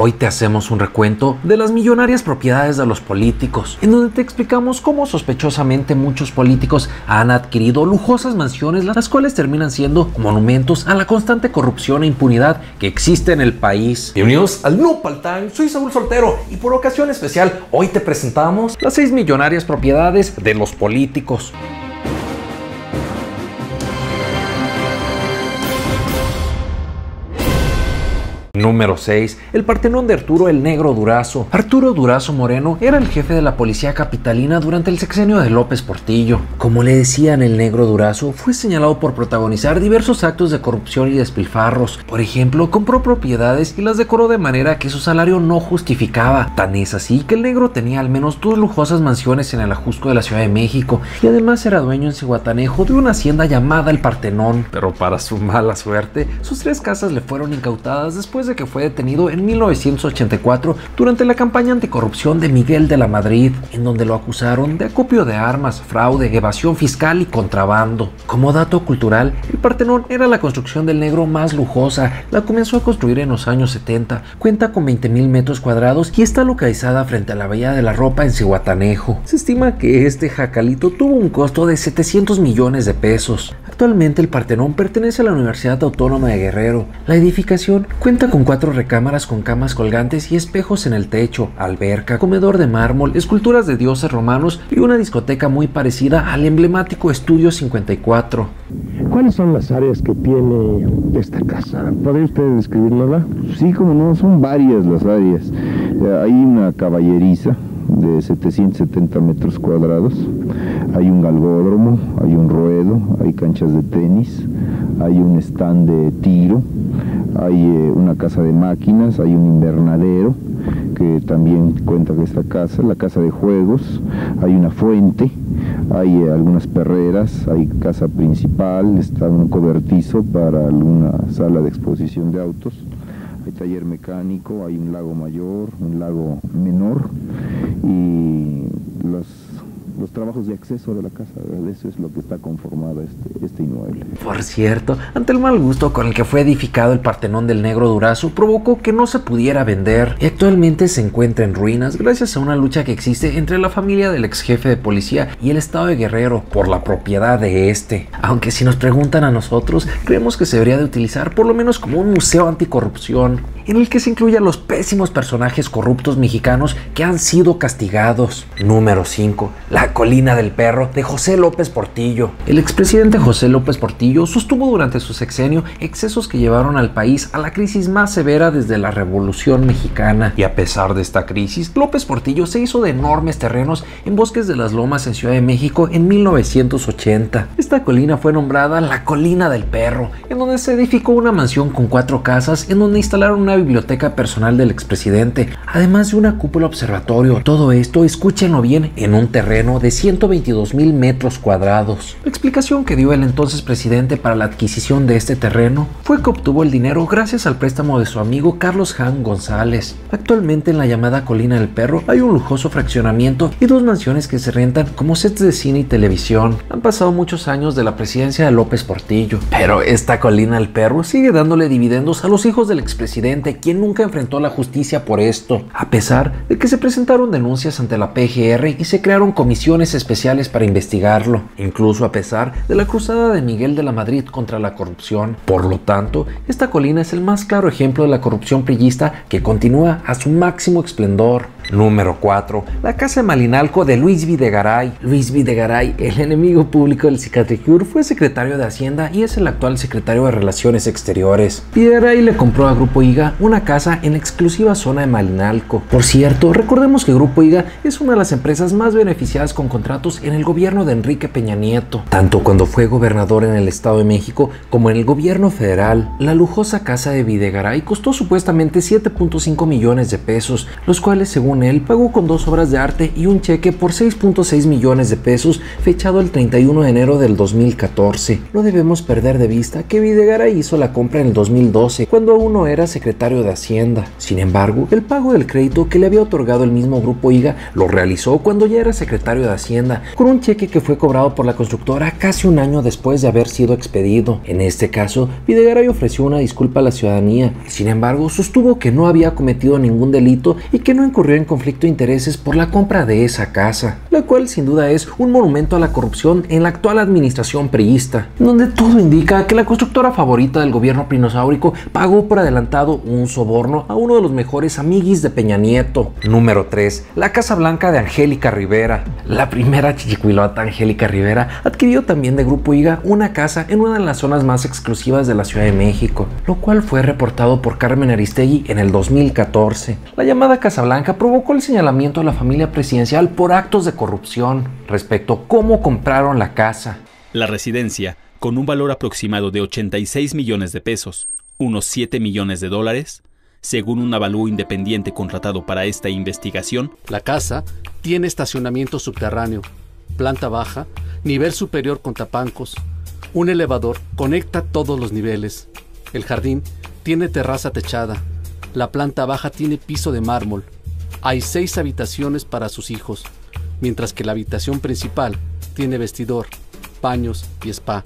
Hoy te hacemos un recuento de las millonarias propiedades de los políticos, en donde te explicamos cómo sospechosamente muchos políticos han adquirido lujosas mansiones, las cuales terminan siendo monumentos a la constante corrupción e impunidad que existe en el país. Bienvenidos al Nopal Time, soy Saúl Soltero y por ocasión especial hoy te presentamos las 6 millonarias propiedades de los políticos. Número 6. El Partenón de Arturo el Negro Durazo. Arturo Durazo Moreno era el jefe de la policía capitalina durante el sexenio de López Portillo. Como le decían el Negro Durazo, fue señalado por protagonizar diversos actos de corrupción y despilfarros. Por ejemplo, compró propiedades y las decoró de manera que su salario no justificaba. Tan es así que el Negro tenía al menos 2 lujosas mansiones en el Ajusco de la Ciudad de México y además era dueño en Zihuatanejo de una hacienda llamada el Partenón. Pero para su mala suerte, sus 3 casas le fueron incautadas después de que fue detenido en 1984 durante la campaña anticorrupción de Miguel de la Madrid, en donde lo acusaron de acopio de armas, fraude, evasión fiscal y contrabando. Como dato cultural, el Partenón era la construcción del Negro más lujosa. La comenzó a construir en los años 70, cuenta con 20,000 metros cuadrados y está localizada frente a la Bahía de la Ropa en Zihuatanejo. Se estima que este jacalito tuvo un costo de 700 millones de pesos. Actualmente el Partenón pertenece a la Universidad Autónoma de Guerrero. La edificación cuenta con 4 recámaras con camas colgantes y espejos en el techo, alberca, comedor de mármol, esculturas de dioses romanos y una discoteca muy parecida al emblemático Estudio 54. ¿Cuáles son las áreas que tiene esta casa? ¿Podría usted describirnosla? Sí, como no, son varias las áreas. Hay una caballeriza de 770 metros cuadrados, hay un galgódromo, hay un ruedo, hay canchas de tenis, hay un stand de tiro, hay una casa de máquinas, hay un invernadero que también cuenta con esta casa, la casa de juegos, hay una fuente, hay algunas perreras, hay casa principal, está un cobertizo para alguna sala de exposición de autos. Hay taller mecánico, hay un lago mayor, un lago menor y los trabajos de acceso de la casa, ¿verdad? Eso es lo que está conformado este inmueble. Por cierto, ante el mal gusto con el que fue edificado el Partenón del Negro Durazo, provocó que no se pudiera vender y actualmente se encuentra en ruinas gracias a una lucha que existe entre la familia del ex jefe de policía y el estado de Guerrero por la propiedad de este. Aunque si nos preguntan a nosotros, creemos que se debería de utilizar por lo menos como un museo anticorrupción, en el que se incluyan los pésimos personajes corruptos mexicanos que han sido castigados. Número 5. La Colina del Perro de José López Portillo. El expresidente José López Portillo sostuvo durante su sexenio excesos que llevaron al país a la crisis más severa desde la Revolución Mexicana. Y a pesar de esta crisis, López Portillo se hizo de enormes terrenos en Bosques de las Lomas en Ciudad de México en 1980. Esta colina fue nombrada la Colina del Perro, en donde se edificó una mansión con 4 casas, en donde instalaron una biblioteca personal del expresidente, además de una cúpula observatorio. Todo esto, escúchenlo bien, en un terreno de 122,000 metros cuadrados. La explicación que dio el entonces presidente para la adquisición de este terreno fue que obtuvo el dinero gracias al préstamo de su amigo Carlos Han González. Actualmente en la llamada Colina del Perro hay un lujoso fraccionamiento y 2 mansiones que se rentan como sets de cine y televisión. Han pasado muchos años de la presidencia de López Portillo, pero esta Colina del Perro sigue dándole dividendos a los hijos del expresidente, quien nunca enfrentó la justicia por esto, a pesar de que se presentaron denuncias ante la PGR y se crearon comisiones especiales para investigarlo, incluso a pesar de la cruzada de Miguel de la Madrid contra la corrupción. Por lo tanto, esta colina es el más claro ejemplo de la corrupción priista que continúa a su máximo esplendor. Número 4. La Casa de Malinalco de Luis Videgaray. Luis Videgaray, el enemigo público del Cicatricure, fue secretario de Hacienda y es el actual secretario de Relaciones Exteriores. Videgaray le compró a Grupo IGA una casa en la exclusiva zona de Malinalco. Por cierto, recordemos que Grupo IGA es una de las empresas más beneficiadas con contratos en el gobierno de Enrique Peña Nieto, tanto cuando fue gobernador en el Estado de México como en el gobierno federal. La lujosa casa de Videgaray costó supuestamente 7.5 millones de pesos, los cuales, según con él pagó con 2 obras de arte y un cheque por 6.6 millones de pesos fechado el 31 de enero del 2014. No debemos perder de vista que Videgaray hizo la compra en el 2012, cuando aún no era secretario de Hacienda. Sin embargo, el pago del crédito que le había otorgado el mismo Grupo IGA lo realizó cuando ya era secretario de Hacienda, con un cheque que fue cobrado por la constructora casi un año después de haber sido expedido. En este caso, Videgaray ofreció una disculpa a la ciudadanía. Sin embargo, sostuvo que no había cometido ningún delito y que no incurrió en conflicto de intereses por la compra de esa casa, la cual sin duda es un monumento a la corrupción en la actual administración priista, donde todo indica que la constructora favorita del gobierno prinosáurico pagó por adelantado un soborno a uno de los mejores amiguis de Peña Nieto. Número 3. La Casa Blanca de Angélica Rivera. La primera chichicuilota Angélica Rivera adquirió también de Grupo IGA una casa en una de las zonas más exclusivas de la Ciudad de México, lo cual fue reportado por Carmen Aristegui en el 2014. La llamada Casa Blanca provocó el señalamiento de la familia presidencial por actos de corrupción respecto a cómo compraron la casa. La residencia, con un valor aproximado de 86 millones de pesos, unos 7 millones de dólares, según un avalúo independiente contratado para esta investigación. La casa tiene estacionamiento subterráneo, planta baja, nivel superior con tapancos, un elevador conecta todos los niveles. El jardín tiene terraza techada. La planta baja tiene piso de mármol. Hay 6 habitaciones para sus hijos, mientras que la habitación principal tiene vestidor, baños y spa.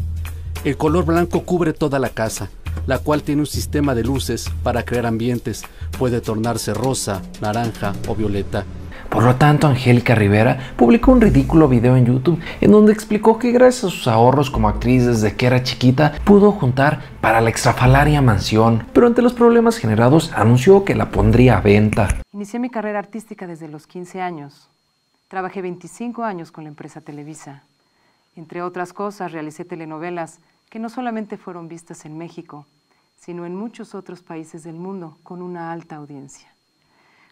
El color blanco cubre toda la casa, la cual tiene un sistema de luces para crear ambientes. Puede tornarse rosa, naranja o violeta. Por lo tanto, Angélica Rivera publicó un ridículo video en YouTube en donde explicó que gracias a sus ahorros como actriz desde que era chiquita pudo juntar para la extrafalaria mansión, pero ante los problemas generados anunció que la pondría a venta. Inicié mi carrera artística desde los 15 años. Trabajé 25 años con la empresa Televisa. Entre otras cosas, realicé telenovelas que no solamente fueron vistas en México, sino en muchos otros países del mundo con una alta audiencia.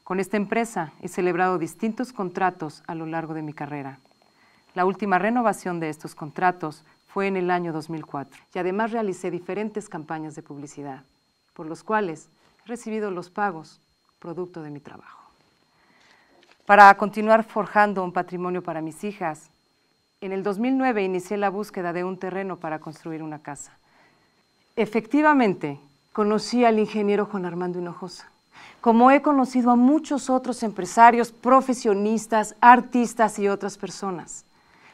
Con esta empresa he celebrado distintos contratos a lo largo de mi carrera. La última renovación de estos contratos fue en el año 2004 y además realicé diferentes campañas de publicidad, por los cuales he recibido los pagos producto de mi trabajo. Para continuar forjando un patrimonio para mis hijas, en el 2009 inicié la búsqueda de un terreno para construir una casa. Efectivamente, conocí al ingeniero Juan Armando Hinojosa, como he conocido a muchos otros empresarios, profesionistas, artistas y otras personas,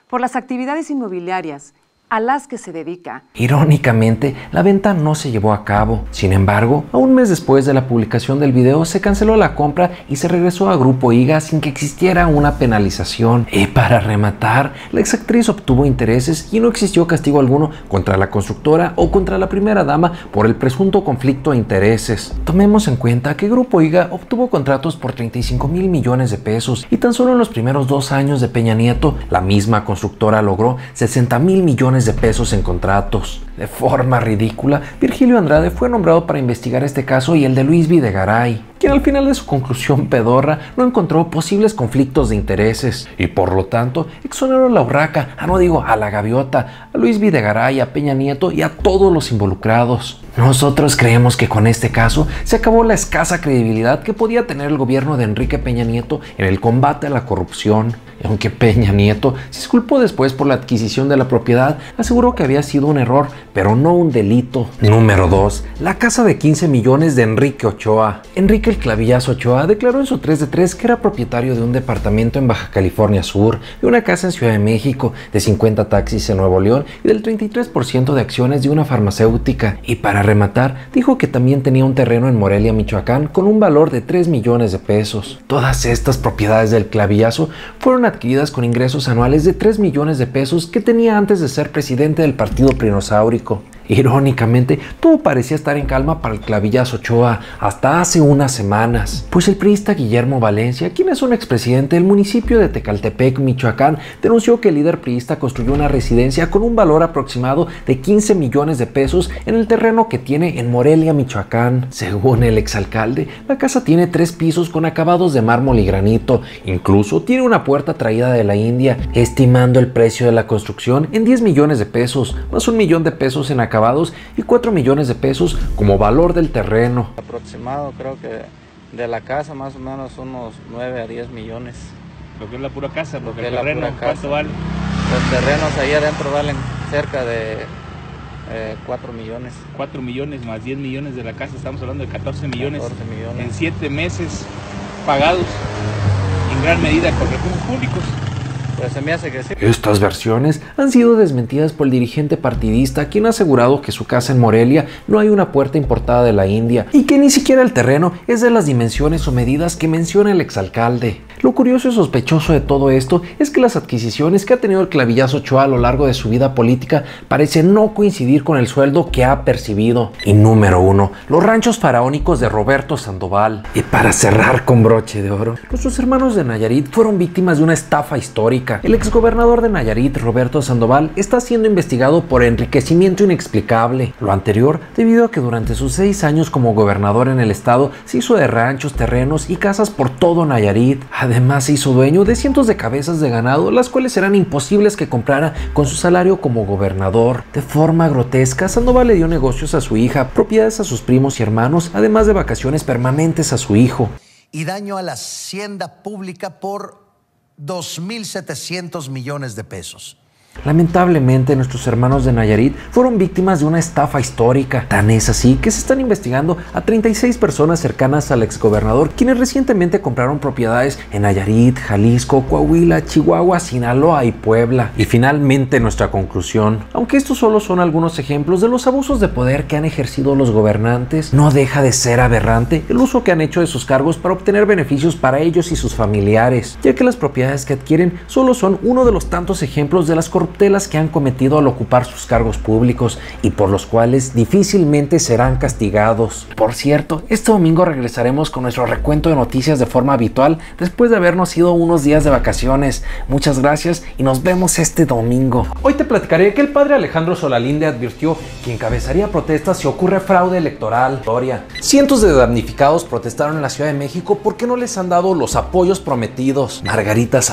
por las actividades inmobiliarias a las que se dedica. Irónicamente, la venta no se llevó a cabo. Sin embargo, a un mes después de la publicación del video, se canceló la compra y se regresó a Grupo IGA sin que existiera una penalización. Y para rematar, la exactriz obtuvo intereses y no existió castigo alguno contra la constructora o contra la primera dama por el presunto conflicto de intereses. Tomemos en cuenta que Grupo IGA obtuvo contratos por 35,000 millones de pesos y tan solo en los primeros 2 años de Peña Nieto, la misma constructora logró 60,000 millones de pesos en contratos. De forma ridícula, Virgilio Andrade fue nombrado para investigar este caso y el de Luis Videgaray, quien al final de su conclusión pedorra no encontró posibles conflictos de intereses y por lo tanto exoneró a la urraca, a la gaviota, a Luis Videgaray, a Peña Nieto y a todos los involucrados. Nosotros creemos que con este caso se acabó la escasa credibilidad que podía tener el gobierno de Enrique Peña Nieto en el combate a la corrupción. Aunque Peña Nieto se disculpó después por la adquisición de la propiedad, aseguró que había sido un error, pero no un delito. Número 2. La casa de 15 millones de Enrique Ochoa. Enrique el Clavillazo Ochoa declaró en su 3 de 3 que era propietario de un departamento en Baja California Sur, de una casa en Ciudad de México, de 50 taxis en Nuevo León y del 33% de acciones de una farmacéutica. Y para rematar, dijo que también tenía un terreno en Morelia, Michoacán, con un valor de 3 millones de pesos. Todas estas propiedades del Clavillazo fueron adquiridas con ingresos anuales de 3 millones de pesos que tenía antes de ser presidente del partido prinosáurico. Irónicamente, todo parecía estar en calma para el Clavillazo Ochoa hasta hace unas semanas, pues el priista Guillermo Valencia, quien es un expresidente del municipio de Tecaltepec, Michoacán, denunció que el líder priista construyó una residencia con un valor aproximado de 15 millones de pesos en el terreno que tiene en Morelia, Michoacán. Según el exalcalde, la casa tiene 3 pisos con acabados de mármol y granito, incluso tiene una puerta traída de la India, estimando el precio de la construcción en 10 millones de pesos, más 1 millón de pesos en acabados y 4 millones de pesos como valor del terreno. Aproximado creo que De la casa más o menos unos 9 a 10 millones. Lo que es la pura casa, porque el la terreno, pura casa. ¿cuánto vale? Los terrenos ahí adentro valen cerca de 4 millones. 4 millones más 10 millones de la casa, estamos hablando de 14 millones, 14 millones. en 7 meses pagados en gran medida con recursos públicos. Pues se me hace que sí. Estas versiones han sido desmentidas por el dirigente partidista, quien ha asegurado que su casa en Morelia no hay una puerta importada de la India y que ni siquiera el terreno es de las dimensiones o medidas que menciona el exalcalde. Lo curioso y sospechoso de todo esto es que las adquisiciones que ha tenido el clavillazo Ochoa a lo largo de su vida política parecen no coincidir con el sueldo que ha percibido. Y número 1, los ranchos faraónicos de Roberto Sandoval. Y para cerrar con broche de oro, nuestros hermanos de Nayarit fueron víctimas de una estafa histórica. El exgobernador de Nayarit, Roberto Sandoval, está siendo investigado por enriquecimiento inexplicable. Lo anterior debido a que durante sus 6 años como gobernador en el estado se hizo de ranchos, terrenos y casas por todo Nayarit. Además se hizo dueño de cientos de cabezas de ganado, las cuales eran imposibles que comprara con su salario como gobernador. De forma grotesca, Sandoval le dio negocios a su hija, propiedades a sus primos y hermanos, además de vacaciones permanentes a su hijo. Y daño a la hacienda pública por 2.700 millones de pesos. Lamentablemente, nuestros hermanos de Nayarit fueron víctimas de una estafa histórica. Tan es así que se están investigando a 36 personas cercanas al exgobernador, quienes recientemente compraron propiedades en Nayarit, Jalisco, Coahuila, Chihuahua, Sinaloa y Puebla. Y finalmente nuestra conclusión. Aunque estos solo son algunos ejemplos de los abusos de poder que han ejercido los gobernantes, no deja de ser aberrante el uso que han hecho de sus cargos para obtener beneficios para ellos y sus familiares, ya que las propiedades que adquieren solo son uno de los tantos ejemplos de las corruptelas que han cometido al ocupar sus cargos públicos y por los cuales difícilmente serán castigados. Por cierto, este domingo regresaremos con nuestro recuento de noticias de forma habitual después de habernos ido unos días de vacaciones. Muchas gracias y nos vemos este domingo. Hoy te platicaré que el padre Alejandro Solalinde advirtió que encabezaría protestas si ocurre fraude electoral. Cientos de damnificados protestaron en la Ciudad de México porque no les han dado los apoyos prometidos. Margarita